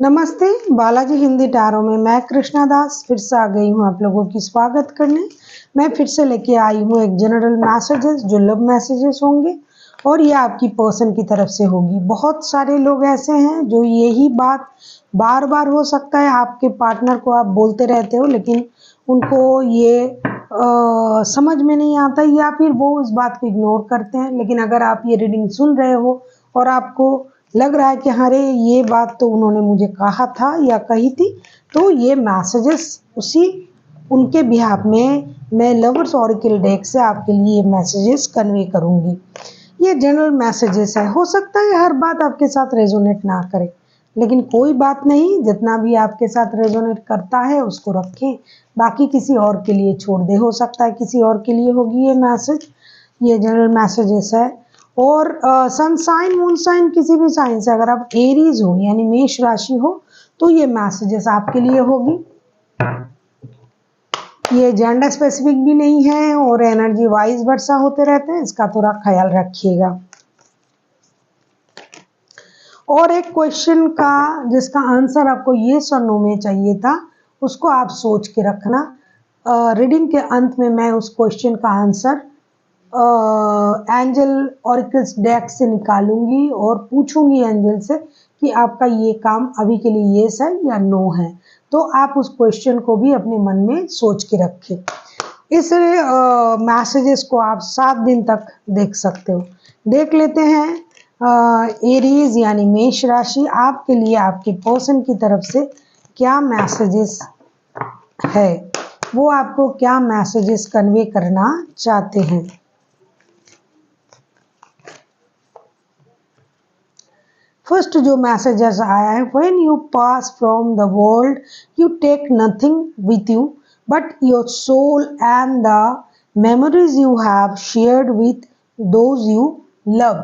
नमस्ते, बालाजी हिंदी टैरो में मैं कृष्णा दास फिर से आ गई हूँ आप लोगों की स्वागत करने। मैं फिर से लेके आई हूँ एक जनरल मैसेजेस जो लव मैसेजेस होंगे और ये आपकी पर्सन की तरफ से होगी। बहुत सारे लोग ऐसे हैं जो यही बात बार बार हो सकता है आपके पार्टनर को आप बोलते रहते हो लेकिन उनको ये समझ में नहीं आता या फिर वो उस बात को इग्नोर करते हैं। लेकिन अगर आप ये रीडिंग सुन रहे हो और आपको लग रहा है कि अरे ये बात तो उन्होंने मुझे कहा था या कही थी, तो ये मैसेजेस उसी उनके बिहाफ में मैं लवर्स ऑरेकल डेक से आपके लिए ये मैसेजेस कन्वे करूंगी। ये जनरल मैसेजेस है, हो सकता है हर बात आपके साथ रेजोनेट ना करे, लेकिन कोई बात नहीं, जितना भी आपके साथ रेजोनेट करता है उसको रखें, बाकी किसी और के लिए छोड़ दे। हो सकता है किसी और के लिए होगी ये मैसेज। ये जनरल मैसेजेस है। और सन साइन मून साइन किसी भी साइन से अगर आप एरीज हो यानी मेष राशि हो तो ये मैसेजेस आपके लिए होगी। ये जेंडर स्पेसिफिक भी नहीं है और एनर्जी वाइज वर्षा होते रहते हैं, इसका थोड़ा ख्याल रखिएगा। और एक क्वेश्चन का जिसका आंसर आपको ये और नो में चाहिए था, उसको आप सोच के रखना। रीडिंग के अंत में मैं उस क्वेश्चन का आंसर एंजल ऑरिकल्स डेक से निकालूंगी और पूछूंगी एंजल से कि आपका ये काम अभी के लिए येस है या नो है। तो आप उस क्वेश्चन को भी अपने मन में सोच के रखें। इस मैसेजेस को आप 7 दिन तक देख सकते हो। देख लेते हैं एरीज यानी मेष राशि आपके लिए आपके पर्सन की तरफ से क्या मैसेजेस है, वो आपको क्या मैसेजेस कन्वे करना चाहते हैं। फर्स्ट जो मैसेजेस आया है, when you pass from the world you take nothing with you but your soul and the memories you have shared with those you love.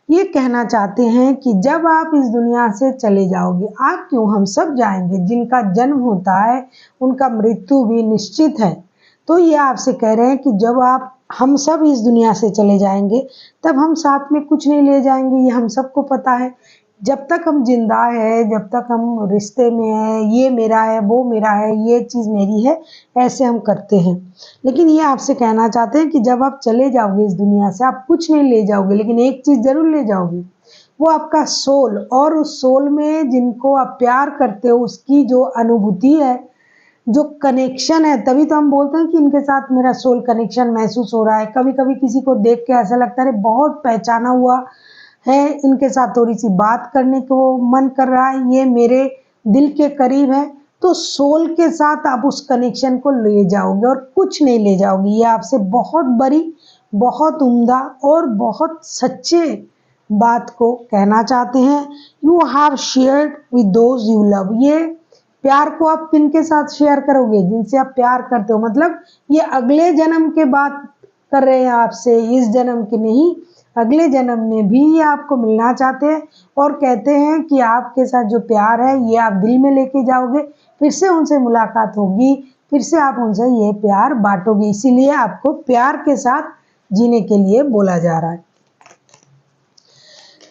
ये कहना चाहते हैं कि जब आप इस दुनिया से चले जाओगे, आप क्यों, हम सब जाएंगे, जिनका जन्म होता है उनका मृत्यु भी निश्चित है। तो ये आपसे कह रहे हैं कि जब हम सब इस दुनिया से चले जाएंगे तब हम साथ में कुछ नहीं ले जाएंगे, ये हम सबको पता है। जब तक हम जिंदा है, जब तक हम रिश्ते में है, ये मेरा है, वो मेरा है, ये चीज़ मेरी है, ऐसे हम करते हैं। लेकिन ये आपसे कहना चाहते हैं कि जब आप चले जाओगे इस दुनिया से, आप कुछ नहीं ले जाओगे, लेकिन एक चीज़ जरूर ले जाओगे, वो आपका सोल। और उस सोल में जिनको आप प्यार करते हो उसकी जो अनुभूति है, जो कनेक्शन है, तभी तो हम बोलते हैं कि इनके साथ मेरा सोल कनेक्शन महसूस हो रहा है। कभी कभी किसी को देख के ऐसा लगता है बहुत पहचाना हुआ है, इनके साथ थोड़ी सी बात करने को मन कर रहा है, ये मेरे दिल के करीब है। तो सोल के साथ आप उस कनेक्शन को ले जाओगे और कुछ नहीं ले जाओगे। ये आपसे बहुत बड़ी, बहुत उम्दा और बहुत सच्चे बात को कहना चाहते हैं। You have shared with those you love. ये प्यार को आप किनके साथ शेयर करोगे, जिनसे आप प्यार करते हो। मतलब ये अगले जन्म के बात कर रहे हैं आपसे, इस जन्म की नहीं, अगले जन्म में भी ये आपको मिलना चाहते हैं और कहते हैं कि आपके साथ जो प्यार है ये आप दिल में लेके जाओगे, फिर से उनसे मुलाकात होगी, फिर से आप उनसे ये प्यार बांटोगे। इसीलिए आपको प्यार के साथ जीने के लिए बोला जा रहा है।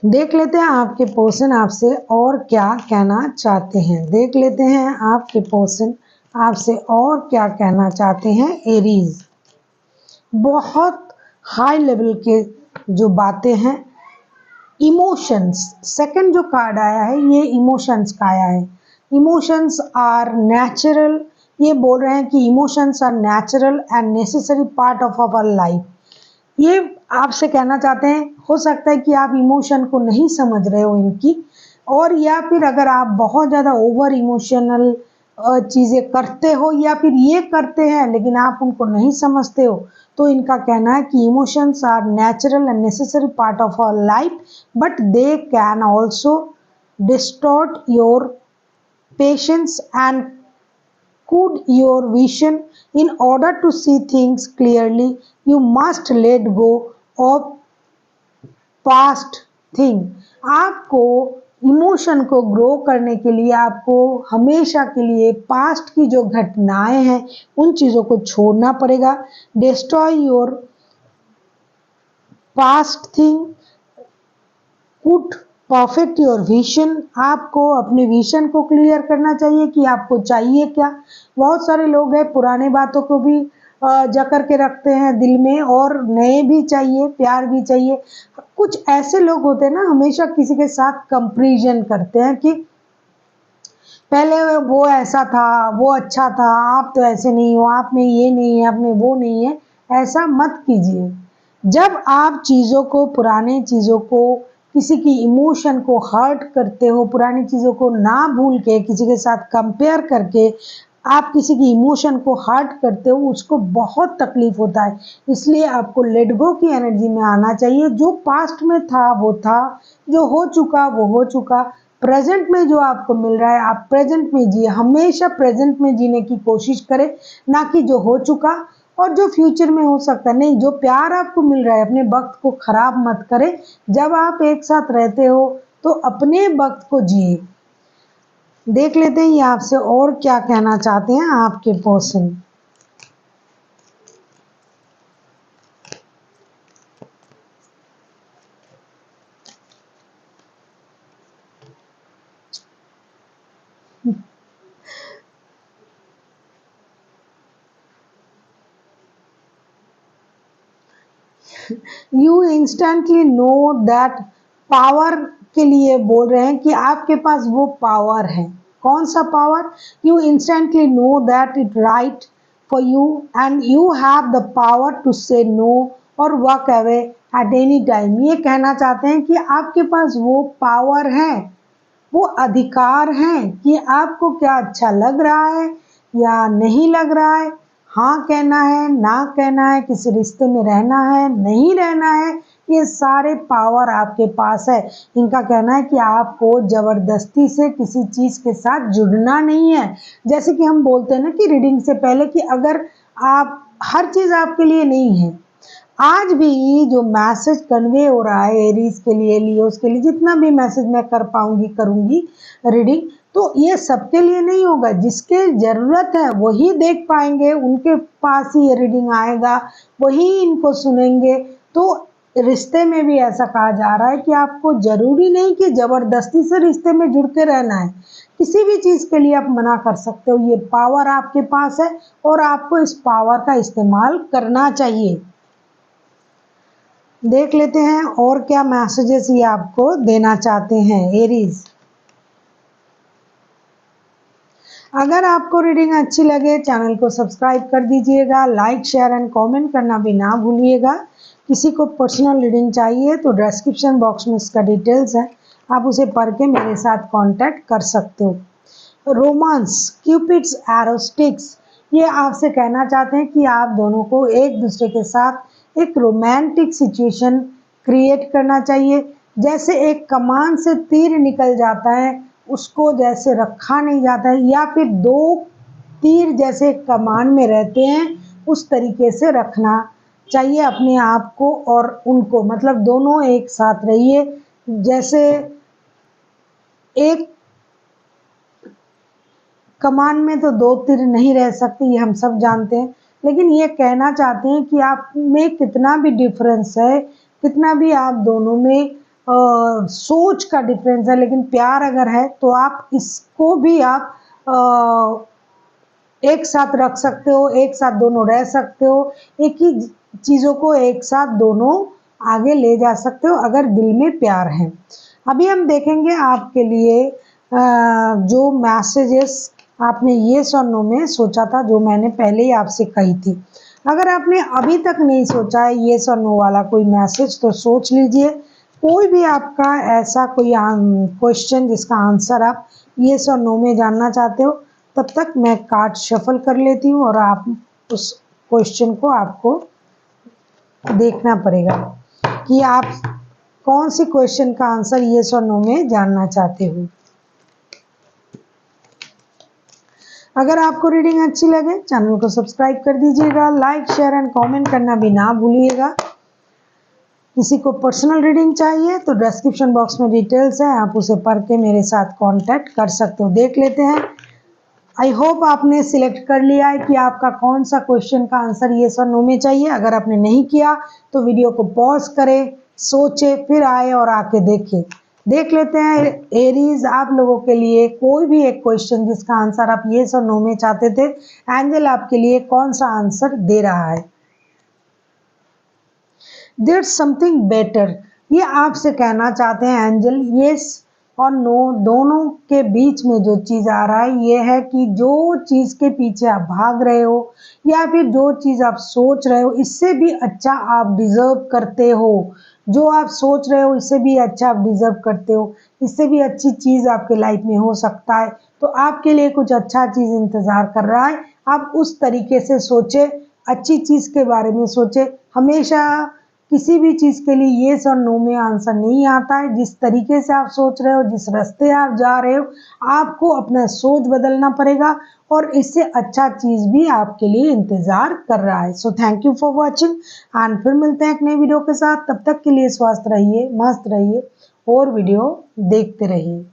देख लेते हैं आपके पर्सन आपसे और क्या कहना चाहते हैं। देख लेते हैं आपके पर्सन आपसे और क्या कहना चाहते हैं। एरीज, बहुत हाई लेवल के जो बातें हैं, इमोशंस। सेकंड जो कार्ड आया है ये इमोशंस का आया है। Emotions are natural. ये बोल रहे हैं कि emotions are natural and necessary part of our life. ये आपसे कहना चाहते हैं, हो सकता है कि आप इमोशन को नहीं समझ रहे हो इनकी, और या फिर अगर आप बहुत ज़्यादा ओवर इमोशनल चीज़ें करते हो या फिर ये करते हैं लेकिन आप उनको नहीं समझते हो, तो इनका कहना है कि emotions are natural and necessary part of our life but they can also distort your patience and could your vision. In order to see things clearly you must let go of past thing। आपको emotion को grow करने के लिए आपको हमेशा के लिए past की जो घटनाएं हैं उन चीज़ों को छोड़ना पड़ेगा। Destroy your past thing, put perfect your vision, आपको अपने विजन को क्लियर करना चाहिए कि आपको चाहिए क्या। बहुत सारे लोग हैं पुराने बातों को भी जकड़ के रखते हैं दिल में, और नए भी चाहिए, प्यार भी चाहिए। कुछ ऐसे लोग होते हैं ना, हमेशा किसी के साथ कंपैरिजन करते हैं कि पहले वो ऐसा था, वो अच्छा था, आप तो ऐसे नहीं हो, आप में ये नहीं है, आप में वो नहीं है। ऐसा मत कीजिए। जब आप चीज़ों को, पुराने चीज़ों को, किसी की इमोशन को हर्ट करते हो, पुरानी चीज़ों को ना भूल के किसी के साथ कंपेयर करके आप किसी की इमोशन को हर्ट करते हो, उसको बहुत तकलीफ होता है। इसलिए आपको लेट गो की एनर्जी में आना चाहिए। जो पास्ट में था वो था, जो हो चुका वो हो चुका। प्रेजेंट में जो आपको मिल रहा है आप प्रेजेंट में जिए, हमेशा प्रेजेंट में जीने की कोशिश करें, ना कि जो हो चुका और जो फ्यूचर में हो सकता है। नहीं, जो प्यार आपको मिल रहा है अपने वक्त को खराब मत करें। जब आप एक साथ रहते हो तो अपने वक्त को जिए। देख लेते हैं ये आपसे और क्या कहना चाहते हैं आपके person. You instantly know that, power के लिए बोल रहे हैं कि आपके पास वो पावर है। कौन सा power? You instantly know that it right for you and you have the power to say no और walk away at any time. ये कहना चाहते हैं कि आपके पास वो पावर है, वो अधिकार है कि आपको क्या अच्छा लग रहा है या नहीं लग रहा है, हाँ कहना है, ना कहना है, किसी रिश्ते में रहना है, नहीं रहना है। ये सारे पावर आपके पास है। इनका कहना है कि आपको जबरदस्ती से किसी चीज़ के साथ जुड़ना नहीं है। जैसे कि हम बोलते हैं ना कि रीडिंग से पहले कि अगर आप, हर चीज़ आपके लिए नहीं है। आज भी जो मैसेज कन्वे हो रहा है एरीज के लिए, लियोस के लिए, जितना भी मैसेज मैं कर पाऊंगी करूंगी रीडिंग, तो ये सबके लिए नहीं होगा। जिसके ज़रूरत है वही देख पाएंगे, उनके पास ही ये रीडिंग आएगा, वही इनको सुनेंगे। तो रिश्ते में भी ऐसा कहा जा रहा है कि आपको ज़रूरी नहीं कि ज़बरदस्ती से रिश्ते में जुड़ के रहना है। किसी भी चीज़ के लिए आप मना कर सकते हो। ये पावर आपके पास है और आपको इस पावर का इस्तेमाल करना चाहिए। देख लेते हैं और क्या मैसेजेस ये आपको देना चाहते हैं एरीज। अगर आपको रीडिंग अच्छी लगे चैनल को सब्सक्राइब कर दीजिएगा, लाइक शेयर एंड कमेंट करना भी ना भूलिएगा। किसी को पर्सनल रीडिंग चाहिए तो डिस्क्रिप्शन बॉक्स में इसका डिटेल्स है, आप उसे पढ़ के मेरे साथ कांटेक्ट कर सकते हो। रोमांस, क्यूपिड्स एरो स्टिक्स, ये आपसे कहना चाहते हैं कि आप दोनों को एक दूसरे के साथ एक रोमांटिक सिचुएशन क्रिएट करना चाहिए। जैसे एक कमान से तीर निकल जाता है, उसको जैसे रखा नहीं जाता है, या फिर दो तीर जैसे कमान में रहते हैं उस तरीके से रखना चाहिए अपने आप को और उनको, मतलब दोनों एक साथ रहिए। जैसे एक कमान में तो दो तीर नहीं रह सकते, ये हम सब जानते हैं। लेकिन ये कहना चाहते हैं कि आप में कितना भी डिफरेंस है, कितना भी आप दोनों में सोच का डिफरेंस है, लेकिन प्यार अगर है तो आप इसको भी आप एक साथ रख सकते हो, एक साथ दोनों रह सकते हो, एक ही चीज़ों को एक साथ दोनों आगे ले जा सकते हो अगर दिल में प्यार है। अभी हम देखेंगे आपके लिए जो मैसेजेस आपने येस और नो में सोचा था, जो मैंने पहले ही आपसे कही थी। अगर आपने अभी तक नहीं सोचा है येस और नो वाला कोई मैसेज तो सोच लीजिए। कोई भी आपका ऐसा कोई क्वेश्चन जिसका आंसर आप येस और नो में जानना चाहते हो, तब तक मैं कार्ड शफल कर लेती हूँ और आप उस क्वेश्चन को आपको देखना पड़ेगा कि आप कौन सी क्वेश्चन का आंसर येस और नो में जानना चाहते हो। अगर आपको रीडिंग अच्छी लगे चैनल को सब्सक्राइब कर दीजिएगा, लाइक शेयर एंड कमेंट करना भी ना भूलिएगा। किसी को पर्सनल रीडिंग चाहिए तो डिस्क्रिप्शन बॉक्स में डिटेल्स है, आप उसे पढ़ के मेरे साथ कांटेक्ट कर सकते हो। देख लेते हैं। आई होप आपने सिलेक्ट कर लिया है कि आपका कौन सा क्वेश्चन का आंसर येस और नो में चाहिए। अगर आपने नहीं किया तो वीडियो को पॉज करें, सोचे, फिर आए और आके देखें। देख लेते हैं एरीज, आप लोगों के लिए कोई भी एक क्वेश्चन जिसका आंसर आप येस और नो में चाहते थे, एंजल आपके लिए कौन सा आंसर दे रहा है। देट्स समथिंग बेटर, ये आपसे कहना चाहते हैं एंजल, येस और नो दोनों के बीच में जो चीज़ आ रहा है ये है कि जो चीज़ के पीछे आप भाग रहे हो या फिर जो चीज़ आप सोच रहे हो इससे भी अच्छा आप डिज़र्व करते हो। जो आप सोच रहे हो इससे भी अच्छा आप डिज़र्व करते हो, इससे भी अच्छी चीज़ आपके लाइफ में हो सकता है। तो आपके लिए कुछ अच्छा चीज़ इंतज़ार कर रहा है, आप उस तरीके से सोचे, अच्छी चीज़ के बारे में सोचे। हमेशा किसी भी चीज़ के लिए येस और नो में आंसर नहीं आता है। जिस तरीके से आप सोच रहे हो, जिस रास्ते आप जा रहे हो, आपको अपना सोच बदलना पड़ेगा और इससे अच्छा चीज़ भी आपके लिए इंतज़ार कर रहा है। So thank you for watching and फिर मिलते हैं एक नई वीडियो के साथ। तब तक के लिए स्वस्थ रहिए, मस्त रहिए और वीडियो देखते रहिए।